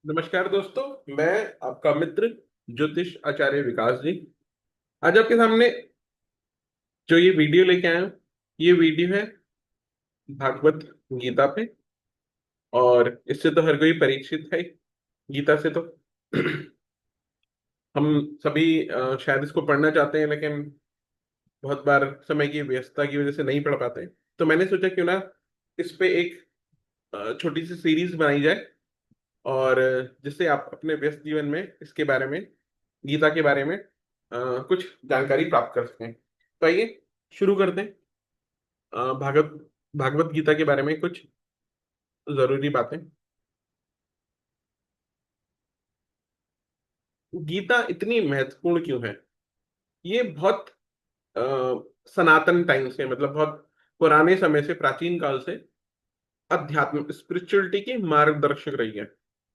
नमस्कार दोस्तों। मैं आपका मित्र ज्योतिष आचार्य विकास जी आज आपके सामने जो ये वीडियो लेके आया हूँ। ये वीडियो है भागवत गीता पे। और इससे तो हर कोई परिचित है ही, गीता से तो हम सभी शायद इसको पढ़ना चाहते हैं, लेकिन बहुत बार समय की व्यस्तता की वजह से नहीं पढ़ पाते। तो मैंने सोचा क्यों ना इस पे एक छोटी सी सीरीज बनाई जाए, और जिससे आप अपने व्यस्त जीवन में इसके बारे में, गीता के बारे में कुछ जानकारी प्राप्त कर सकें। तो आइए शुरू करते हैं। भागवत भागवत गीता के बारे में कुछ जरूरी बातें। गीता इतनी महत्वपूर्ण क्यों है? ये बहुत अ, सनातन टाइम से, मतलब बहुत पुराने समय से, प्राचीन काल से अध्यात्म स्पिरिचुअलिटी की मार्गदर्शक रही है।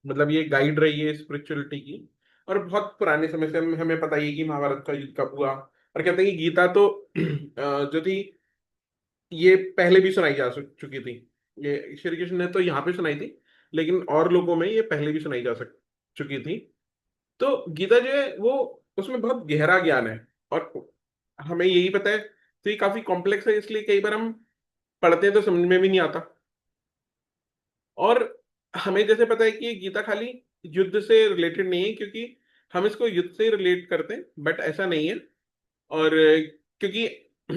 मतलब ये गाइड रही है स्पिरिचुअलिटी की। और बहुत पुराने समय से हमें पता ही है कि महाभारत का युद्ध कब हुआ। और कहते हैं कि गीता तो जो थी, ये पहले भी सुनाई जा चुकी थी। ये श्री कृष्ण ने तो यहाँ पे सुनाई थी, लेकिन और लोगों में ये पहले भी सुनाई जा चुकी थी। तो गीता जो है वो, उसमें बहुत गहरा ज्ञान है। और हमें यही पता है, तो ये काफी कॉम्प्लेक्स है, इसलिए कई बार हम पढ़ते हैं तो समझ में भी नहीं आता। और हमें जैसे पता है कि ये गीता खाली युद्ध से रिलेटेड नहीं है, क्योंकि हम इसको युद्ध से रिलेट करते हैं, बट ऐसा नहीं है। और क्योंकि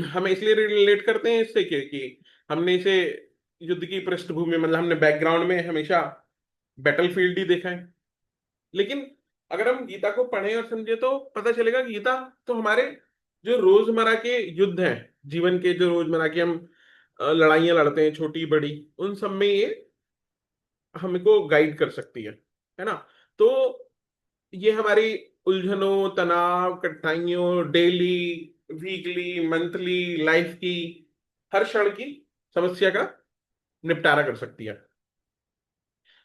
हम इसलिए रिलेट करते हैं इससे कि हमने इसे युद्ध की पृष्ठभूमि, मतलब हमने बैकग्राउंड में हमेशा बैटलफील्ड ही देखा है। लेकिन अगर हम गीता को पढ़ें और समझे तो पता चलेगा कि गीता तो हमारे जो रोजमर्रा के युद्ध हैं, जीवन के जो रोजमर्रा के हम लड़ाइयाँ लड़ते हैं, छोटी बड़ी, उन सब में ये हमको गाइड कर सकती है ना। तो ये हमारी उलझनों, तनाव, कठिनाइयों, डेली, वीकली, मंथली लाइफ की हर क्षण की समस्या का निपटारा कर सकती है।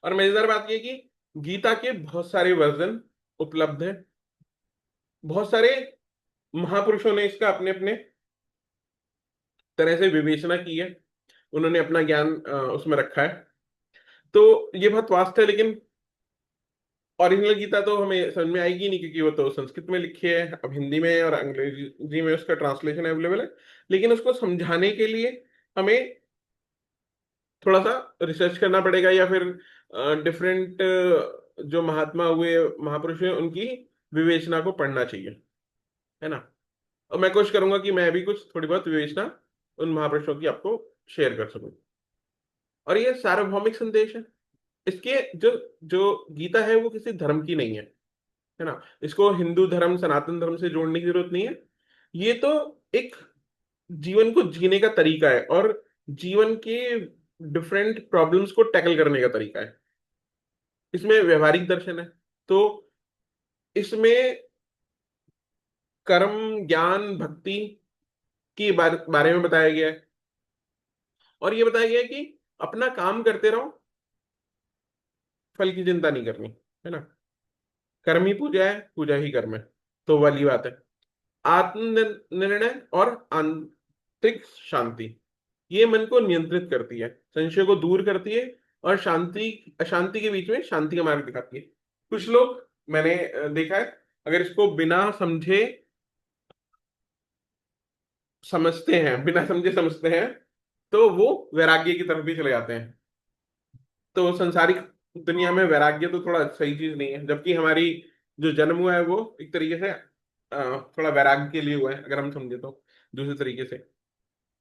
और मजेदार बात यह कि गीता के बहुत सारे वर्जन उपलब्ध हैं। बहुत सारे महापुरुषों ने इसका अपने अपने तरह से विवेचना की है। उन्होंने अपना ज्ञान उसमें रखा है। तो ये बहुत वास्ट है, लेकिन ओरिजिनल गीता तो हमें समझ में आएगी नहीं, क्योंकि वो तो संस्कृत में लिखी है। अब हिंदी में और अंग्रेजी में उसका ट्रांसलेशन अवेलेबल है। लेकिन उसको समझाने के लिए हमें थोड़ा सा रिसर्च करना पड़ेगा, या फिर डिफरेंट जो महात्मा हुए, महापुरुष हुए, उनकी विवेचना को पढ़ना चाहिए, है ना। और मैं कोशिश करूंगा कि मैं भी कुछ थोड़ी बहुत विवेचना उन महापुरुषों की आपको शेयर कर सकूं। और ये सार्वभौमिक संदेश है। इसके जो जो गीता है वो किसी धर्म की नहीं है ना। इसको हिंदू धर्म, सनातन धर्म से जोड़ने की जरूरत नहीं है। ये तो एक जीवन को जीने का तरीका है, और जीवन के डिफरेंट प्रॉब्लम्स को टैकल करने का तरीका है। इसमें व्यवहारिक दर्शन है। तो इसमें कर्म, ज्ञान, भक्ति की बारे में बताया गया है। और ये बताया गया है कि अपना काम करते रहो, फल की चिंता नहीं करनी, है ना। कर्म ही पूजा है, पूजा ही कर्म है। तो वाली बात है। आत्म निर्णय और आंतरिक शांति, ये मन को नियंत्रित करती है, संशय को दूर करती है, और शांति अशांति के बीच में शांति का मार्ग दिखाती है। कुछ लोग, मैंने देखा है, अगर इसको बिना समझे समझते हैं, बिना समझे समझते हैं, तो वो वैराग्य की तरफ भी चले जाते हैं। तो संसारिक दुनिया में वैराग्य तो थोड़ा सही चीज नहीं है, जबकि हमारी जो जन्म हुआ है वो एक तरीके से थोड़ा वैराग्य के लिए हुआ है, अगर हम समझे तो दूसरे तरीके से।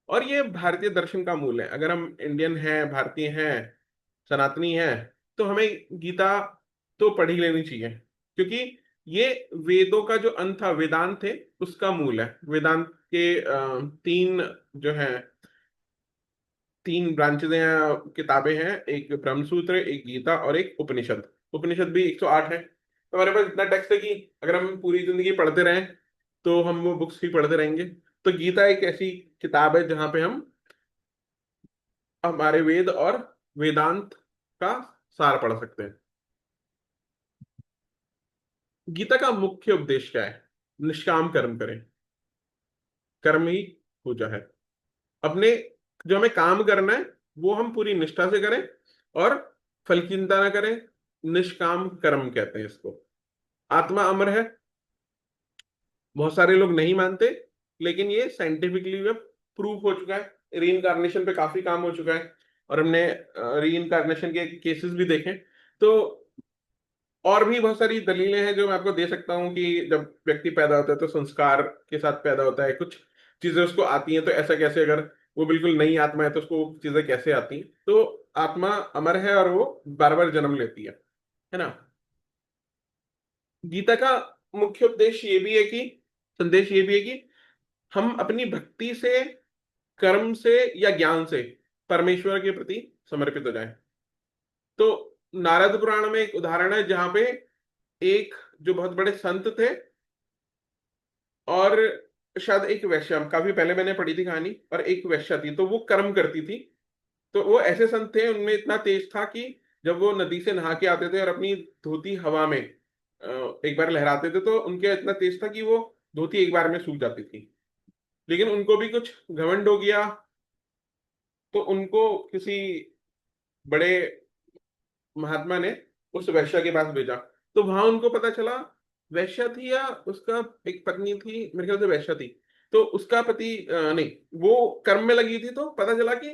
और ये भारतीय दर्शन का मूल है। अगर हम इंडियन हैं, भारतीय हैं, सनातनी हैं, तो हमें गीता तो पढ़ ही लेनी चाहिए, क्योंकि ये वेदों का जो अंत था, वेदांत थे, उसका मूल है। वेदांत के तीन जो है, तीन ब्रांचेज हैं, किताबें हैं। एक ब्रह्मसूत्र, एक गीता, और एक उपनिषद। उपनिषद भी 108 है। तो हमारे पास इतना टेक्स्ट है कि अगर हम पूरी जिंदगी पढ़ते रहें तो हम वो बुक्स ही पढ़ते रहेंगे। तो गीता एक ऐसी किताब है जहां पे हम हमारे वेद और वेदांत का सार पढ़ सकते हैं। गीता का मुख्य उपदेश क्या है? निष्काम कर्म करें। कर्म ही पूजा है। अपने जो हमें काम करना है वो हम पूरी निष्ठा से करें, और फल की चिंता ना करें, निष्काम कर्म कहते हैं इसको। आत्मा अमर है, बहुत सारे लोग नहीं मानते, लेकिन ये साइंटिफिकली प्रूफ हो चुका है। री इनकारनेशन पे काफी काम हो चुका है, और हमने री इनकारनेशन के केसेस भी देखे। तो और भी बहुत सारी दलीलें हैं जो मैं आपको दे सकता हूँ कि जब व्यक्ति पैदा होता है तो संस्कार के साथ पैदा होता है, कुछ चीजें उसको आती हैं, तो ऐसा कैसे, अगर वो बिल्कुल नई आत्मा है तो उसको वो चीजें कैसे आती हैं। तो आत्मा अमर है और वो बार बार जन्म लेती है ना। गीता का मुख्य उद्देश्य ये भी है कि, संदेश ये भी है कि हम अपनी भक्ति से, कर्म से या ज्ञान से परमेश्वर के प्रति समर्पित हो जाएं। तो नारद पुराण में एक उदाहरण है जहां पे एक जो बहुत बड़े संत थे, और शायद एक वैश्या, काफी पहले मैंने पढ़ी थी कहानी, और एक वैश्या थी, तो वो कर्म करती थी। तो वो ऐसे संत थे, उनमें इतना तेज था कि जब वो नदी से नहा के आते थे और अपनी धोती हवा में एक बार लहराते थे, तो उनके इतना तेज था कि वो धोती एक बार में सूख जाती थी। लेकिन उनको भी कुछ घमंड हो गया, तो उनको किसी बड़े महात्मा ने उस वैश्या के पास भेजा। तो वहां उनको पता चला, वैश्या थी या उसका एक पत्नी थी, मेरे ख्याल से वैश्या थी, तो उसका पति नहीं, वो कर्म में लगी थी, तो पता चला कि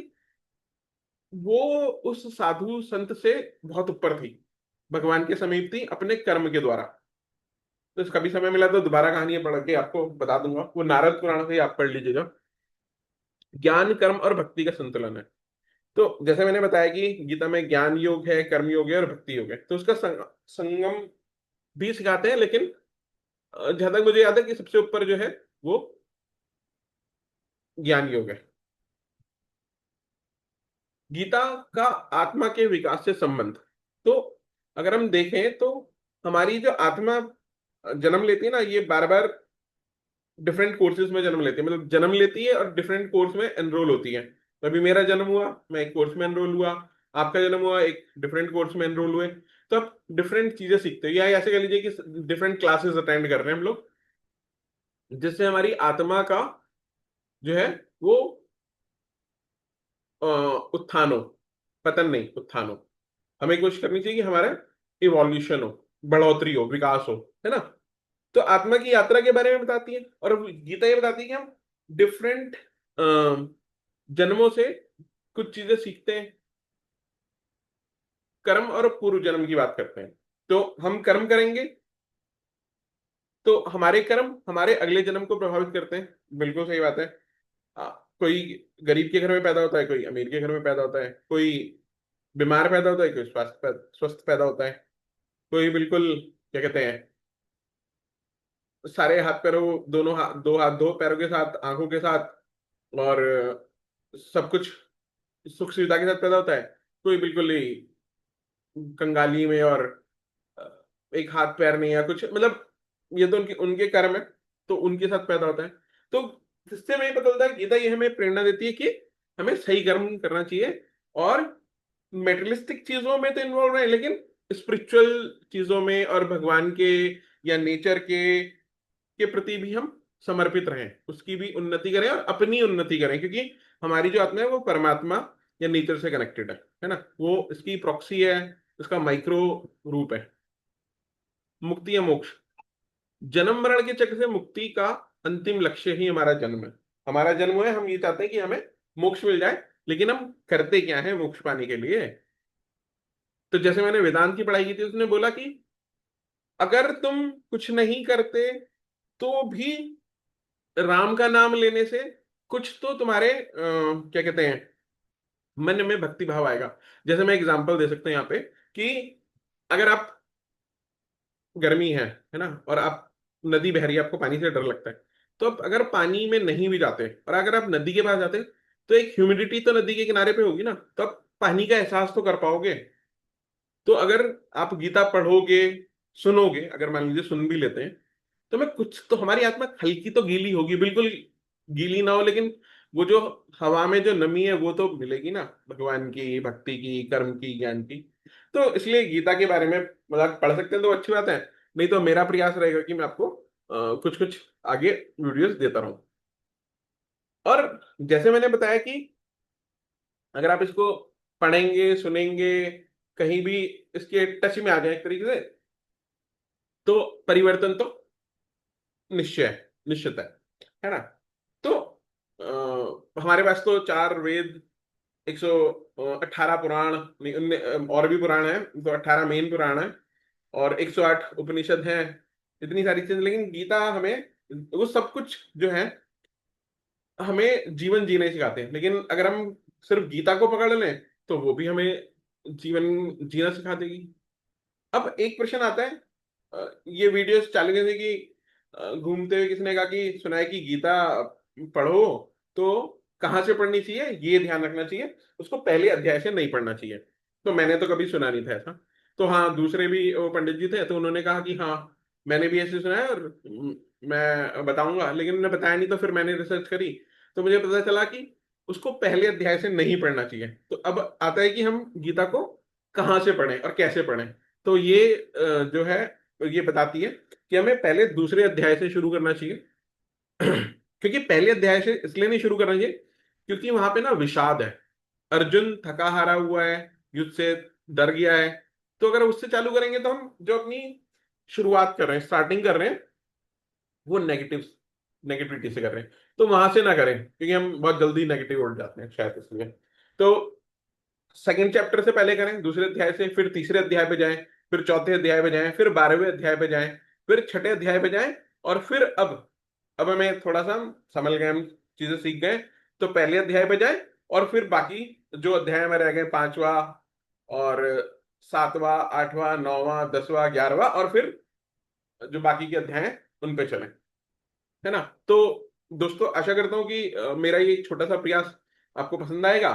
वो उस साधु संत से बहुत ऊपर थी, भगवान के समीप थी अपने कर्म के द्वारा। तो कभी समय मिला तो दोबारा कहानी पढ़ के आपको बता दूंगा, वो नारद पुराण से ही आप पढ़ लीजिएगा। ज्ञान, कर्म और भक्ति का संतुलन है। तो जैसे मैंने बताया कि गीता में ज्ञान योग है, कर्म योग है और भक्ति योग है, तो उसका संगम भी सिखाते हैं। लेकिन जहां तक मुझे याद है कि सबसे ऊपर जो है वो ज्ञान योग है। गीता का आत्मा के विकास से संबंध, तो अगर हम देखें तो हमारी जो आत्मा जन्म लेती है ना, ये बार बार डिफरेंट कोर्सेज में जन्म लेती है, मतलब जन्म लेती है और डिफरेंट कोर्स में एनरोल होती है। तो अभी मेरा जन्म हुआ, मैं एक कोर्स में एनरोल हुआ, आपका जन्म हुआ, एक डिफरेंट कोर्स में एनरोल हुए। तो आप डिफरेंट चीजें सीखते हो, या ऐसे कह लीजिए कि डिफरेंट क्लासेस अटेंड कर रहे हैं हम लोग, जिससे हमारी आत्मा का जो है वो उत्थान हो, पतन नहीं, उत्थान हो। हमें कोशिश करनी चाहिए कि हमारा इवोल्यूशन हो, बढ़ोतरी हो, विकास हो, है ना। तो आत्मा की यात्रा के बारे में बताती है, और गीता ये बताती है कि हम डिफरेंट जन्मों से कुछ चीजें सीखते हैं। कर्म और पूर्व जन्म की बात करते हैं, तो हम कर्म करेंगे तो हमारे कर्म हमारे अगले जन्म को प्रभावित करते हैं, बिल्कुल सही बात है। कोई गरीब के घर में पैदा होता है, कोई अमीर के घर में पैदा होता है, कोई बीमार पैदा होता है, कोई स्वस्थ पैदा होता है, कोई बिल्कुल क्या कहते हैं, सारे हाथ पैरों, दोनों हाथ, दो हाथ दो पैरों के साथ, आंखों के साथ, और सब कुछ सुख सुविधा के साथ पैदा होता है। कोई बिल्कुल ही कंगाली में, और एक हाथ पैर नहीं या कुछ, मतलब ये तो उनके उनके कर्म है, तो उनके साथ पैदा होता है। तो इससे हमें पता चलता है, गीता ये हमें प्रेरणा देती है कि हमें सही कर्म करना चाहिए, और मेटेरियलिस्टिक चीजों में तो इन्वॉल्व रहे, लेकिन स्पिरिचुअल चीजों में और भगवान के या नेचर के प्रति भी हम समर्पित रहें, उसकी भी उन्नति करें और अपनी उन्नति करें, क्योंकि हमारी जो आत्मा है वो परमात्मा या नेचर से कनेक्टेड है ना, वो इसकी प्रॉक्सी है, इसका माइक्रो रूप है। मुक्ति या मोक्ष, जन्म मरण के चक्र से मुक्ति का अंतिम लक्ष्य ही हमारा जन्म है। हमारा जन्म है, हम ये चाहते हैं कि हमें मोक्ष मिल जाए, लेकिन हम करते क्या है मोक्ष पाने के लिए। तो जैसे मैंने वेदांत की पढ़ाई की थी, उसने बोला कि अगर तुम कुछ नहीं करते तो भी राम का नाम लेने से कुछ तो तुम्हारे क्या कहते हैं, मन में भक्ति भाव आएगा। जैसे मैं एग्जांपल दे सकता हूं यहाँ पे कि अगर आप, गर्मी है ना, और आप, नदी बह रही है, आपको पानी से डर लगता है, तो आप अगर पानी में नहीं भी जाते और अगर आप नदी के पास जाते, तो एक ह्यूमिडिटी तो नदी के किनारे पे होगी ना, तो आप पानी का एहसास तो कर पाओगे। तो अगर आप गीता पढ़ोगे, सुनोगे, अगर मान लीजिए सुन भी लेते हैं, तो मैं कुछ तो, हमारी आत्मा हल्की तो गीली होगी, बिल्कुल गीली ना हो, लेकिन वो जो हवा में जो नमी है वो तो मिलेगी ना, भगवान की, भक्ति की, कर्म की, ज्ञान की। तो इसलिए गीता के बारे में मतलब पढ़ सकते हैं तो अच्छी बात है, नहीं तो मेरा प्रयास रहेगा कि मैं आपको कुछ कुछ आगे वीडियोस देता रहूं। और जैसे मैंने बताया कि अगर आप इसको पढ़ेंगे, सुनेंगे, कहीं भी इसके टच में आ जाए एक तरीके से, तो परिवर्तन तो निश्चय है, निश्चित है ना। तो हमारे पास तो चार वेद, 118 पुराण, नहीं, और भी पुराण है, तो 18 मेन पुराण है, और 108 उपनिषद हैं, इतनी सारी चीजें। लेकिन गीता हमें वो सब कुछ जो है हमें जीवन जीने सिखाते हैं। लेकिन अगर हम सिर्फ गीता को पकड़ लें तो वो भी हमें जीवन जीना सिखा देगी। अब एक प्रश्न आता है, ये वीडियोस चालू करने की, घूमते हुए किसी ने कहा कि सुना है कि गीता पढ़ो, तो कहाँ से पढ़नी चाहिए ये ध्यान रखना चाहिए, उसको पहले अध्याय से नहीं पढ़ना चाहिए। तो मैंने तो कभी सुना नहीं था ऐसा। तो हाँ, दूसरे भी वो पंडित जी थे, तो उन्होंने कहा कि हाँ मैंने भी ऐसे सुना है, और मैं बताऊंगा। लेकिन उन्होंने बताया नहीं, तो फिर मैंने रिसर्च करी, तो मुझे पता चला कि उसको पहले अध्याय से नहीं पढ़ना चाहिए। तो अब आता है कि हम गीता को कहाँ से पढ़ें और कैसे पढ़ें। तो ये जो है ये बताती है कि हमें पहले दूसरे अध्याय से शुरू करना चाहिए। क्योंकि पहले अध्याय से इसलिए नहीं शुरू करना चाहिए क्योंकि वहां पे ना विषाद है। अर्जुन थका हारा हुआ है, युद्ध से डर गया है। तो अगर उससे चालू करेंगे तो हम जो अपनी शुरुआत कर रहे हैं, स्टार्टिंग कर रहे हैं, वो नेगेटिविटी से कर रहे हैं। तो वहां से ना करें, क्योंकि हम बहुत जल्दी नेगेटिव उठ जाते हैं शायद, इसलिए। तो सेकंड चैप्टर से पहले करें, दूसरे अध्याय से, फिर तीसरे अध्याय पे जाएं, फिर चौथे अध्याय पे जाएं, फिर 12वें अध्याय पे जाएं, फिर छठे अध्याय पे जाएं, और फिर अब हमें थोड़ा सा हम संभल गए, हम चीजें सीख गए, तो पहले अध्याय पे जाएं, और फिर बाकी जो अध्याय में रह गए, पांचवा और सातवां, आठवां, नौवां, 10वां, 11वां, और फिर जो बाकी के अध्याय हैं उन पे चलें, है ना। तो दोस्तों, आशा करता हूँ कि मेरा ये छोटा सा प्रयास आपको पसंद आएगा।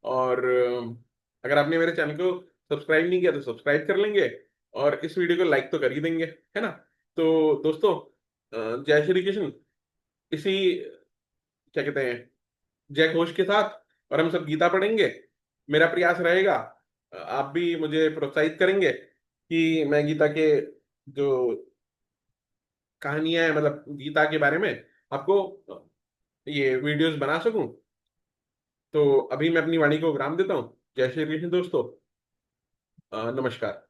और अगर आपने मेरे चैनल को सब्सक्राइब नहीं किया तो सब्सक्राइब कर लेंगे, और इस वीडियो को लाइक तो कर ही देंगे, है ना। तो दोस्तों, जय श्री कृष्ण। इसी, क्या कहते हैं, जय घोष के साथ, और हम सब गीता पढ़ेंगे। मेरा प्रयास रहेगा, आप भी मुझे प्रोत्साहित करेंगे कि मैं गीता के जो कहानियां हैं, मतलब गीता के बारे में आपको ये वीडियोस बना सकूं। तो अभी मैं अपनी वाणी को विराम देता हूँ। जय श्री कृष्ण दोस्तों, नमस्कार।